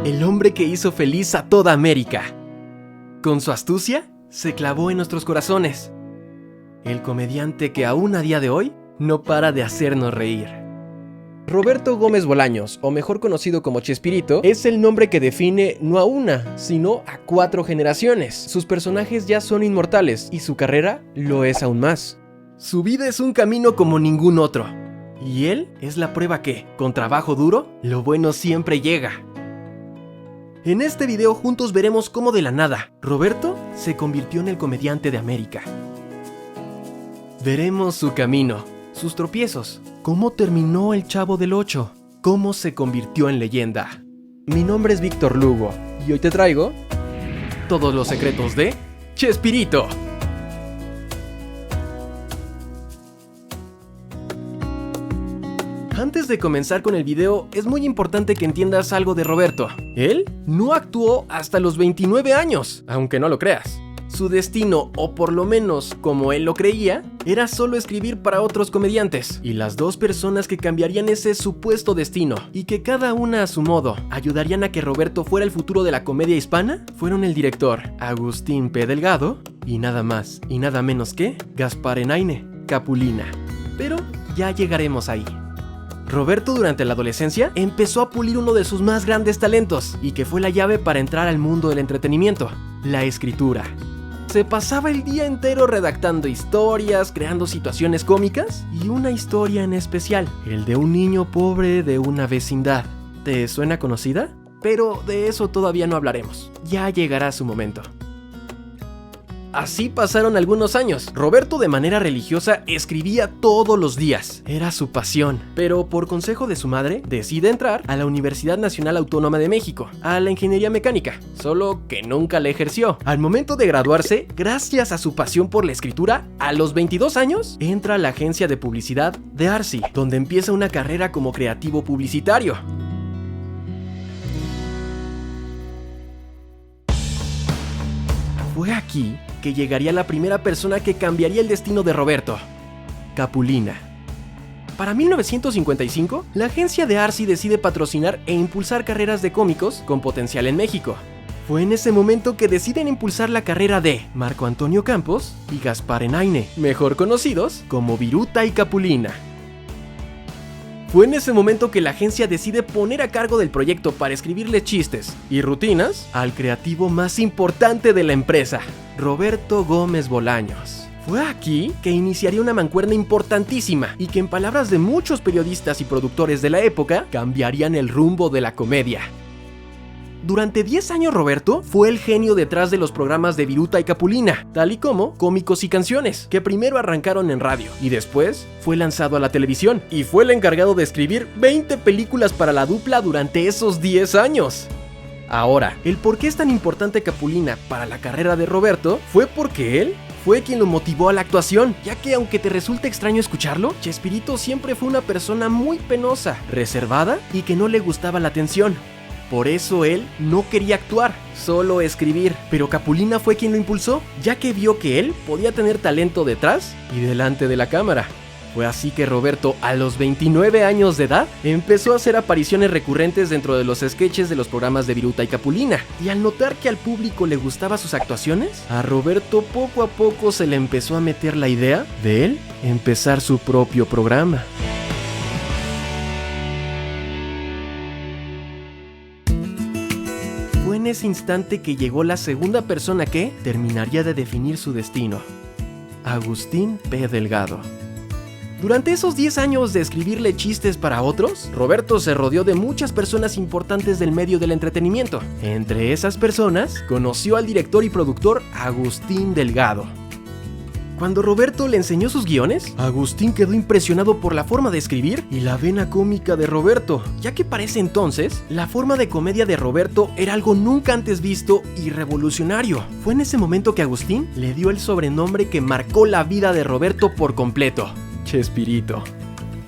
el hombre que hizo feliz a toda América. Con su astucia, se clavó en nuestros corazones. El comediante que aún a día de hoy no para de hacernos reír. Roberto Gómez Bolaños, o mejor conocido como Chespirito, es el nombre que define no a una, sino a 4 generaciones. Sus personajes ya son inmortales y su carrera lo es aún más. Su vida es un camino como ningún otro. Y él es la prueba que, con trabajo duro, lo bueno siempre llega. En este video juntos veremos cómo de la nada, Roberto se convirtió en el comediante de América. Veremos su camino, sus tropiezos, cómo terminó el Chavo del Ocho, cómo se convirtió en leyenda. Mi nombre es Víctor Lugo y hoy te traigo todos los secretos de Chespirito. Antes de comenzar con el video, es muy importante que entiendas algo de Roberto. Él no actuó hasta los 29 años, aunque no lo creas. Su destino, o por lo menos como él lo creía, era solo escribir para otros comediantes. Y las 2 personas que cambiarían ese supuesto destino, y que cada una a su modo ayudarían a que Roberto fuera el futuro de la comedia hispana, fueron el director Agustín P. Delgado y nada más y nada menos que Gaspar Enaine Capulina. Pero ya llegaremos ahí. Roberto durante la adolescencia empezó a pulir uno de sus más grandes talentos y que fue la llave para entrar al mundo del entretenimiento, la escritura. Se pasaba el día entero redactando historias, creando situaciones cómicas y una historia en especial, el de un niño pobre de una vecindad. ¿Te suena conocida? Pero de eso todavía no hablaremos, ya llegará su momento. Así pasaron algunos años. Roberto de manera religiosa escribía todos los días. Era su pasión. Pero por consejo de su madre, decide entrar a la Universidad Nacional Autónoma de México, a la ingeniería mecánica, solo que nunca la ejerció. Al momento de graduarse, gracias a su pasión por la escritura, a los 22 años, entra a la agencia de publicidad de Arsi, donde empieza una carrera como creativo publicitario. Fue aquí que llegaría la primera persona que cambiaría el destino de Roberto, Capulina. Para 1955, la agencia de Arsi decide patrocinar e impulsar carreras de cómicos con potencial en México. Fue en ese momento que deciden impulsar la carrera de Marco Antonio Campos y Gaspar Enaine, mejor conocidos como Viruta y Capulina. Fue en ese momento que la agencia decide poner a cargo del proyecto para escribirle chistes y rutinas al creativo más importante de la empresa, Roberto Gómez Bolaños. Fue aquí que iniciaría una mancuerna importantísima y que en palabras de muchos periodistas y productores de la época cambiarían el rumbo de la comedia. Durante 10 años Roberto fue el genio detrás de los programas de Viruta y Capulina, tal y como Cómicos y Canciones, que primero arrancaron en radio y después fue lanzado a la televisión, y fue el encargado de escribir 20 películas para la dupla durante esos 10 años. Ahora, el por qué es tan importante Capulina para la carrera de Roberto fue porque él fue quien lo motivó a la actuación, ya que aunque te resulte extraño escucharlo, Chespirito siempre fue una persona muy penosa, reservada y que no le gustaba la atención. Por eso él no quería actuar, solo escribir. Pero Capulina fue quien lo impulsó, ya que vio que él podía tener talento detrás y delante de la cámara. Fue así que Roberto, a los 29 años de edad, empezó a hacer apariciones recurrentes dentro de los sketches de los programas de Viruta y Capulina. Y al notar que al público le gustaban sus actuaciones, a Roberto poco a poco se le empezó a meter la idea de él empezar su propio programa. Fue en ese instante que llegó la segunda persona que terminaría de definir su destino, Agustín P. Delgado. Durante esos 10 años de escribirle chistes para otros, Roberto se rodeó de muchas personas importantes del medio del entretenimiento. Entre esas personas, conoció al director y productor Agustín Delgado. Cuando Roberto le enseñó sus guiones, Agustín quedó impresionado por la forma de escribir y la vena cómica de Roberto, ya que para ese entonces, la forma de comedia de Roberto era algo nunca antes visto y revolucionario. Fue en ese momento que Agustín le dio el sobrenombre que marcó la vida de Roberto por completo: Chespirito.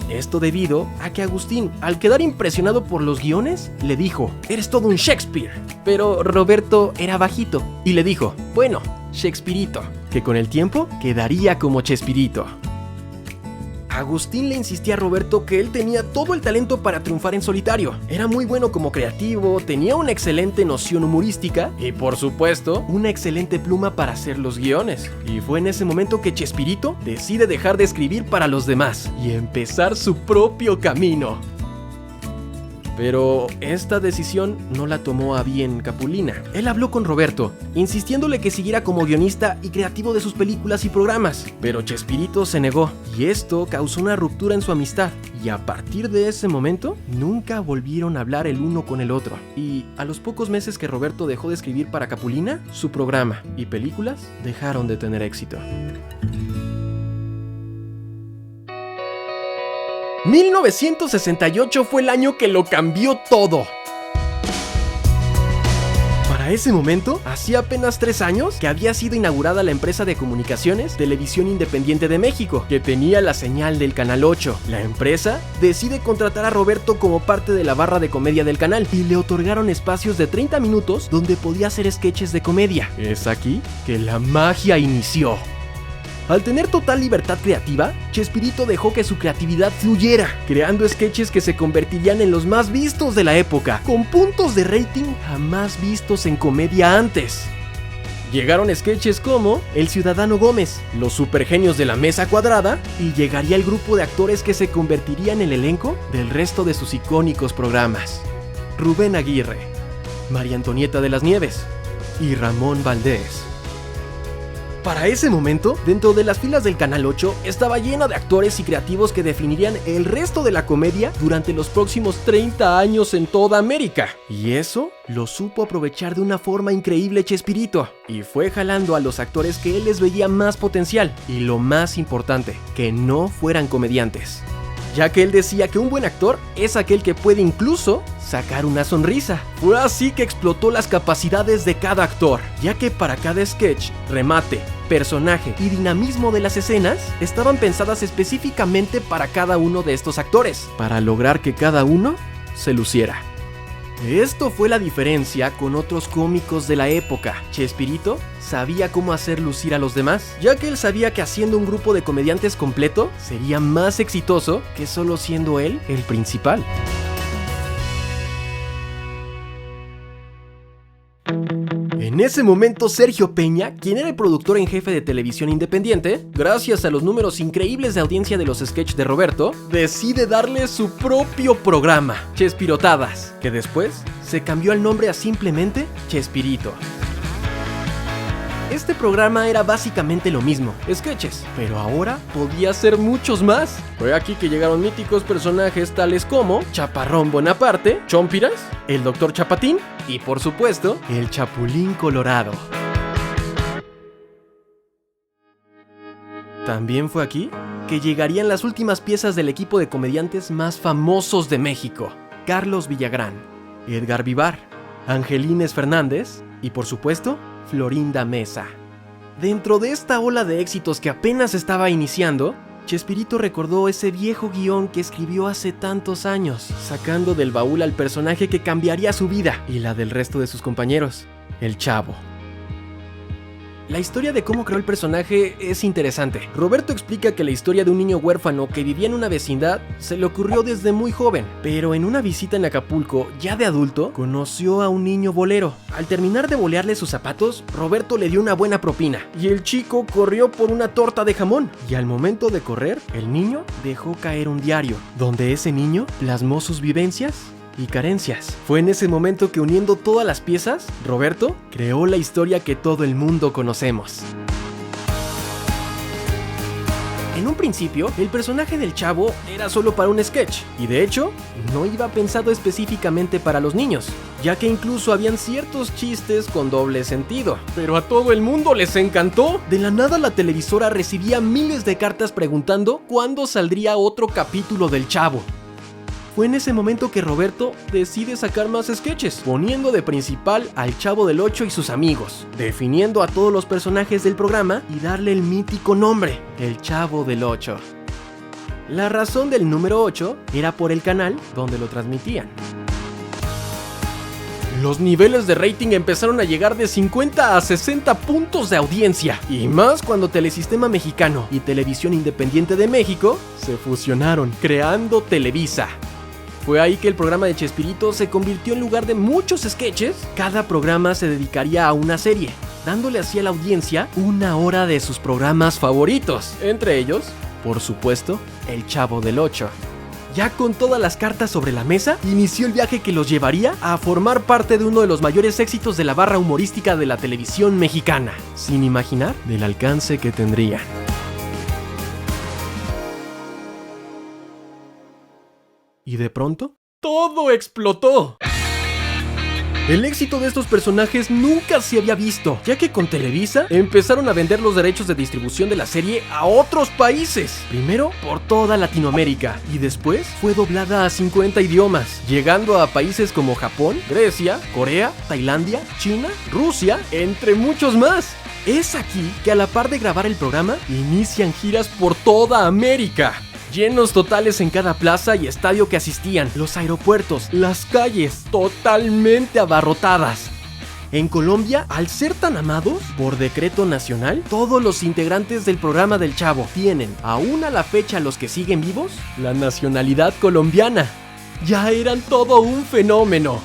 Esto debido a que Agustín, al quedar impresionado por los guiones, le dijo: "Eres todo un Shakespeare". Pero Roberto era bajito y le dijo: "Bueno, Shakespearito", que con el tiempo quedaría como Chespirito. Agustín le insistía a Roberto que él tenía todo el talento para triunfar en solitario. Era muy bueno como creativo, tenía una excelente noción humorística y, por supuesto, una excelente pluma para hacer los guiones. Y fue en ese momento que Chespirito decide dejar de escribir para los demás y empezar su propio camino. Pero esta decisión no la tomó a bien Capulina. Él habló con Roberto, insistiéndole que siguiera como guionista y creativo de sus películas y programas. Pero Chespirito se negó, y esto causó una ruptura en su amistad. Y a partir de ese momento, nunca volvieron a hablar el uno con el otro. Y a los pocos meses que Roberto dejó de escribir para Capulina, su programa y películas dejaron de tener éxito. 1968 fue el año que lo cambió todo. Para ese momento, hacía apenas 3 años que había sido inaugurada la empresa de comunicaciones Televisión Independiente de México, que tenía la señal del Canal 8. La empresa decide contratar a Roberto como parte de la barra de comedia del canal y le otorgaron espacios de 30 minutos donde podía hacer sketches de comedia. Es aquí que la magia inició. Al tener total libertad creativa, Chespirito dejó que su creatividad fluyera, creando sketches que se convertirían en los más vistos de la época, con puntos de rating jamás vistos en comedia antes. Llegaron sketches como El Ciudadano Gómez, Los Supergenios de la Mesa Cuadrada, y llegaría el grupo de actores que se convertiría en el elenco del resto de sus icónicos programas: Rubén Aguirre, María Antonieta de las Nieves y Ramón Valdés. Para ese momento, dentro de las filas del Canal 8 estaba lleno de actores y creativos que definirían el resto de la comedia durante los próximos 30 años en toda América. Y eso lo supo aprovechar de una forma increíble Chespirito. Y fue jalando a los actores que él les veía más potencial. Y lo más importante, que no fueran comediantes. Ya que él decía que un buen actor es aquel que puede incluso sacar una sonrisa. Fue así que explotó las capacidades de cada actor, ya que para cada sketch, remate, personaje y dinamismo de las escenas estaban pensadas específicamente para cada uno de estos actores, para lograr que cada uno se luciera. Esto fue la diferencia con otros cómicos de la época. Chespirito sabía cómo hacer lucir a los demás, ya que él sabía que haciendo un grupo de comediantes completo sería más exitoso que solo siendo él el principal. En ese momento, Sergio Peña, quien era el productor en jefe de Televisión Independiente, gracias a los números increíbles de audiencia de los sketches de Roberto, decide darle su propio programa, Chespirotadas, que después se cambió el nombre a simplemente Chespirito. Este programa era básicamente lo mismo, sketches, pero ahora podía ser muchos más. Fue aquí que llegaron míticos personajes tales como Chaparrón Bonaparte, Chompiras, el Dr. Chapatín y, por supuesto, el Chapulín Colorado. También fue aquí que llegarían las últimas piezas del equipo de comediantes más famosos de México: Carlos Villagrán, Edgar Vivar, Angelines Fernández y, por supuesto, Florinda Mesa. Dentro de esta ola de éxitos que apenas estaba iniciando, Chespirito recordó ese viejo guión que escribió hace tantos años, sacando del baúl al personaje que cambiaría su vida y la del resto de sus compañeros, el Chavo. La historia de cómo creó el personaje es interesante. Roberto explica que la historia de un niño huérfano que vivía en una vecindad se le ocurrió desde muy joven, pero en una visita en Acapulco, ya de adulto, conoció a un niño bolero. Al terminar de bolearle sus zapatos, Roberto le dio una buena propina y el chico corrió por una torta de jamón. Y al momento de correr, el niño dejó caer un diario, donde ese niño plasmó sus vivencias y carencias. Fue en ese momento que, uniendo todas las piezas, Roberto creó la historia que todo el mundo conocemos. En un principio, el personaje del Chavo era solo para un sketch, y de hecho, no iba pensado específicamente para los niños, ya que incluso habían ciertos chistes con doble sentido. Pero a todo el mundo les encantó. De la nada, la televisora recibía miles de cartas preguntando cuándo saldría otro capítulo del Chavo. Fue en ese momento que Roberto decide sacar más sketches, poniendo de principal al Chavo del 8 y sus amigos, definiendo a todos los personajes del programa y darle el mítico nombre, el Chavo del 8. La razón del número 8 era por el canal donde lo transmitían. los niveles de rating empezaron a llegar de 50 a 60 puntos de audiencia. Y más cuando Telesistema Mexicano y Televisión Independiente de México se fusionaron, creando Televisa. Fue ahí que el programa de Chespirito se convirtió en lugar de muchos sketches. Cada programa se dedicaría a una serie, dándole así a la audiencia una hora de sus programas favoritos. Entre ellos, por supuesto, El Chavo del Ocho. Ya con todas las cartas sobre la mesa, inició el viaje que los llevaría a formar parte de uno de los mayores éxitos de la barra humorística de la televisión mexicana, sin imaginar del alcance que tendrían. Y de pronto, ¡todo explotó! El éxito de estos personajes nunca se había visto, ya que con Televisa empezaron a vender los derechos de distribución de la serie a otros países. Primero por toda Latinoamérica y después fue doblada a 50 idiomas, llegando a países como Japón, Grecia, Corea, Tailandia, China, Rusia, entre muchos más. Es aquí que a la par de grabar el programa, inician giras por toda América. Llenos totales en cada plaza y estadio que asistían, los aeropuertos, las calles totalmente abarrotadas. En Colombia, al ser tan amados, por decreto nacional, todos los integrantes del programa del Chavo tienen, aún a la fecha los que siguen vivos, la nacionalidad colombiana. Ya eran todo un fenómeno.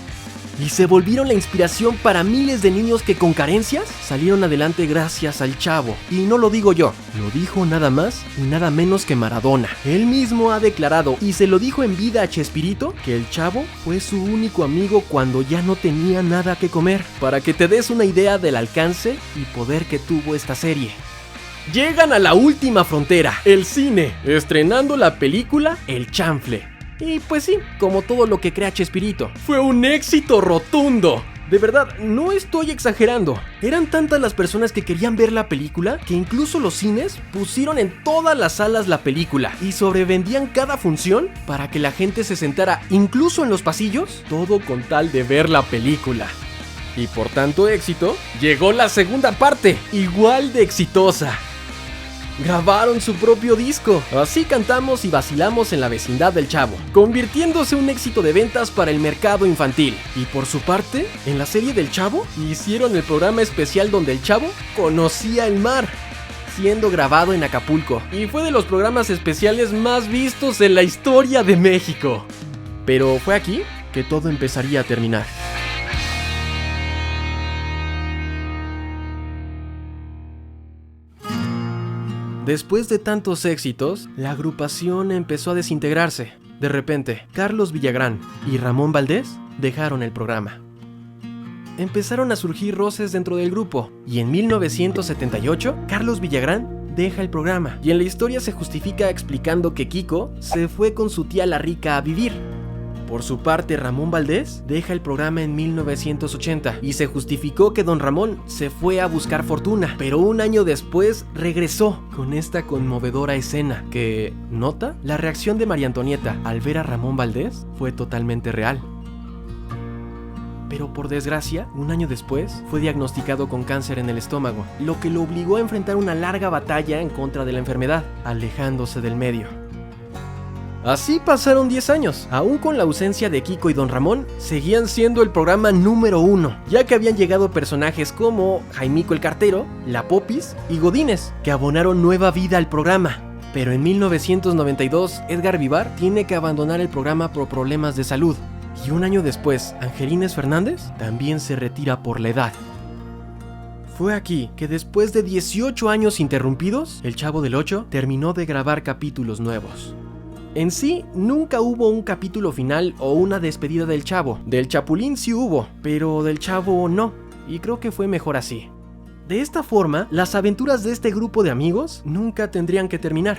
Y se volvieron la inspiración para miles de niños que con carencias salieron adelante gracias al Chavo. Y no lo digo yo, lo dijo nada más y nada menos que Maradona. Él mismo ha declarado, y se lo dijo en vida a Chespirito, que el Chavo fue su único amigo cuando ya no tenía nada que comer. Para que te des una idea del alcance y poder que tuvo esta serie. Llegan a la última frontera, el cine, estrenando la película El Chanfle. Y pues sí, como todo lo que crea Chespirito, fue un éxito rotundo. De verdad, no estoy exagerando. Eran tantas las personas que querían ver la película que incluso los cines pusieron en todas las salas la película y sobrevendían cada función para que la gente se sentara incluso en los pasillos, todo con tal de ver la película. Y por tanto éxito, llegó la segunda parte, igual de exitosa. Grabaron su propio disco. Así cantamos y vacilamos en la vecindad del Chavo, convirtiéndose en un éxito de ventas para el mercado infantil. Y por su parte, en la serie del Chavo, hicieron el programa especial donde el Chavo conocía el mar, siendo grabado en Acapulco. Y fue de los programas especiales más vistos en la historia de México. Pero fue aquí que todo empezaría a terminar. Después de tantos éxitos, la agrupación empezó a desintegrarse. De repente, Carlos Villagrán y Ramón Valdés dejaron el programa. Empezaron a surgir roces dentro del grupo, y en 1978, Carlos Villagrán deja el programa. Y en la historia se justifica explicando que Kiko se fue con su tía la rica a vivir. Por su parte, Ramón Valdés deja el programa en 1980 y se justificó que don Ramón se fue a buscar fortuna, pero un año después regresó con esta conmovedora escena que, nota, la reacción de María Antonieta al ver a Ramón Valdés fue totalmente real. Pero por desgracia, un año después, fue diagnosticado con cáncer en el estómago, lo que lo obligó a enfrentar una larga batalla en contra de la enfermedad, alejándose del medio. Así pasaron 10 años. Aún con la ausencia de Kiko y don Ramón, seguían siendo el programa número 1, ya que habían llegado personajes como Jaimico el Cartero, La Popis y Godínez, que abonaron nueva vida al programa. Pero en 1992, Edgar Vivar tiene que abandonar el programa por problemas de salud. Y un año después, Angelines Fernández también se retira por la edad. Fue aquí que después de 18 años interrumpidos, El Chavo del Ocho terminó de grabar capítulos nuevos. En sí, nunca hubo un capítulo final o una despedida del Chavo. Del Chapulín sí hubo, pero del Chavo no, y creo que fue mejor así. De esta forma, las aventuras de este grupo de amigos nunca tendrían que terminar.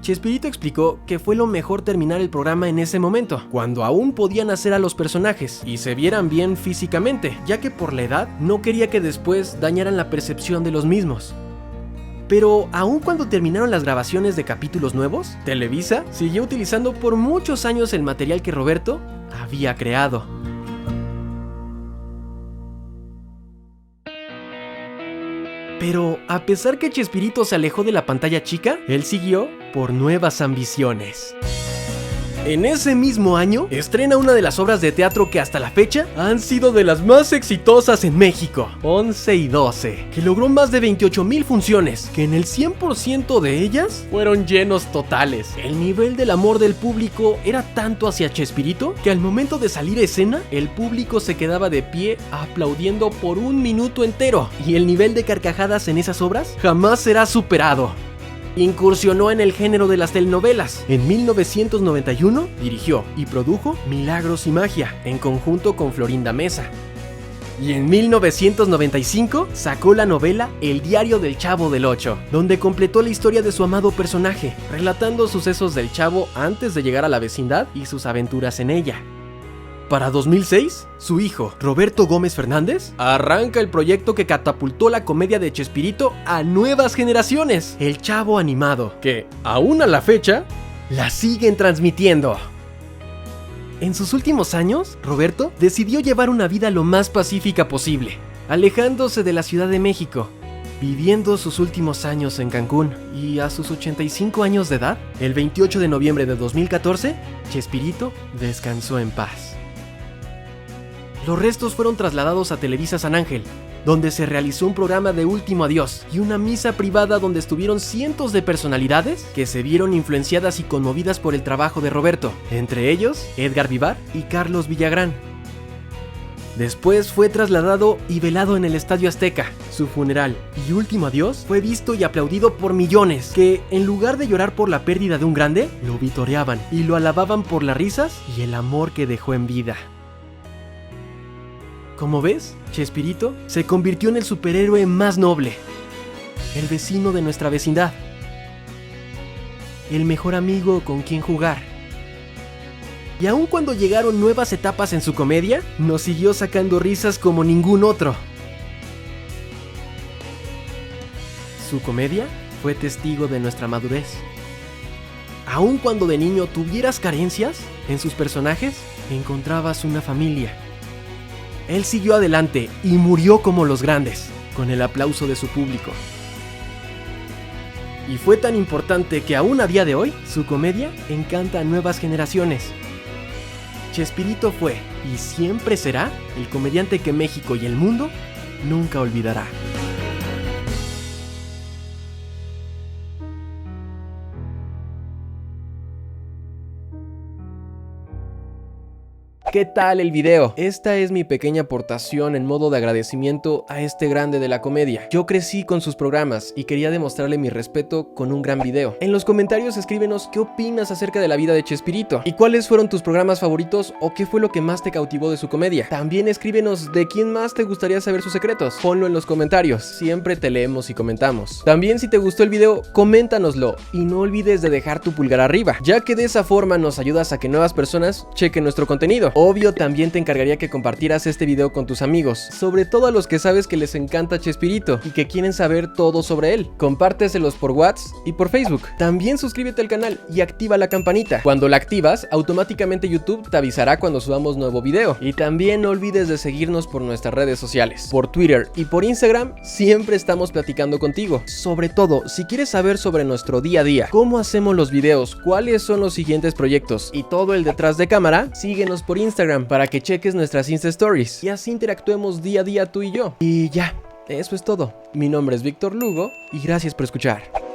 Chespirito explicó que fue lo mejor terminar el programa en ese momento, cuando aún podían hacer a los personajes y se vieran bien físicamente, ya que por la edad no quería que después dañaran la percepción de los mismos. Pero aun cuando terminaron las grabaciones de capítulos nuevos, Televisa siguió utilizando por muchos años el material que Roberto había creado. Pero a pesar que Chespirito se alejó de la pantalla chica, él siguió por nuevas ambiciones. En ese mismo año, estrena una de las obras de teatro que hasta la fecha han sido de las más exitosas en México, 11 y 12, que logró más de 28,000 funciones, que en el 100% de ellas fueron llenos totales. El nivel del amor del público era tanto hacia Chespirito que al momento de salir a escena, el público se quedaba de pie aplaudiendo por un minuto entero, y el nivel de carcajadas en esas obras jamás será superado. Incursionó en el género de las telenovelas. En 1991 dirigió y produjo Milagros y Magia, en conjunto con Florinda Mesa. Y en 1995 sacó la novela El diario del Chavo del Ocho, donde completó la historia de su amado personaje, relatando sucesos del Chavo antes de llegar a la vecindad y sus aventuras en ella. Para 2006, su hijo, Roberto Gómez Fernández, arranca el proyecto que catapultó la comedia de Chespirito a nuevas generaciones, El Chavo Animado, que, aún a la fecha, la siguen transmitiendo. En sus últimos años, Roberto decidió llevar una vida lo más pacífica posible, alejándose de la Ciudad de México, viviendo sus últimos años en Cancún, y a sus 85 años de edad, el 28 de noviembre de 2014, Chespirito descansó en paz. Los restos fueron trasladados a Televisa San Ángel, donde se realizó un programa de último adiós y una misa privada donde estuvieron cientos de personalidades que se vieron influenciadas y conmovidas por el trabajo de Roberto, entre ellos Edgar Vivar y Carlos Villagrán. Después fue trasladado y velado en el Estadio Azteca. Su funeral y último adiós fue visto y aplaudido por millones que, en lugar de llorar por la pérdida de un grande, lo vitoreaban y lo alababan por las risas y el amor que dejó en vida. Como ves, Chespirito se convirtió en el superhéroe más noble, el vecino de nuestra vecindad, el mejor amigo con quien jugar. Y aun cuando llegaron nuevas etapas en su comedia, nos siguió sacando risas como ningún otro. Su comedia fue testigo de nuestra madurez. Aun cuando de niño tuvieras carencias, en sus personajes encontrabas una familia. Él siguió adelante y murió como los grandes, con el aplauso de su público. Y fue tan importante que aún a día de hoy, su comedia encanta a nuevas generaciones. Chespirito fue, y siempre será, el comediante que México y el mundo nunca olvidará. ¿Qué tal el video? Esta es mi pequeña aportación en modo de agradecimiento a este grande de la comedia. Yo crecí con sus programas y quería demostrarle mi respeto con un gran video. En los comentarios escríbenos qué opinas acerca de la vida de Chespirito y cuáles fueron tus programas favoritos o qué fue lo que más te cautivó de su comedia. También escríbenos de quién más te gustaría saber sus secretos. Ponlo en los comentarios, siempre te leemos y comentamos. También si te gustó el video, coméntanoslo y no olvides de dejar tu pulgar arriba, ya que de esa forma nos ayudas a que nuevas personas chequen nuestro contenido. Obvio, también te encargaría que compartieras este video con tus amigos, sobre todo a los que sabes que les encanta Chespirito y que quieren saber todo sobre él. Compárteselos por WhatsApp y por Facebook. También suscríbete al canal y activa la campanita. Cuando la activas, automáticamente YouTube te avisará cuando subamos nuevo video. Y también no olvides de seguirnos por nuestras redes sociales. Por Twitter y por Instagram siempre estamos platicando contigo. Sobre todo, si quieres saber sobre nuestro día a día, cómo hacemos los videos, cuáles son los siguientes proyectos y todo el detrás de cámara, síguenos por Instagram para que cheques nuestras Insta Stories y así interactuemos día a día tú y yo. Y ya, eso es todo. Mi nombre es Víctor Lugo y gracias por escuchar.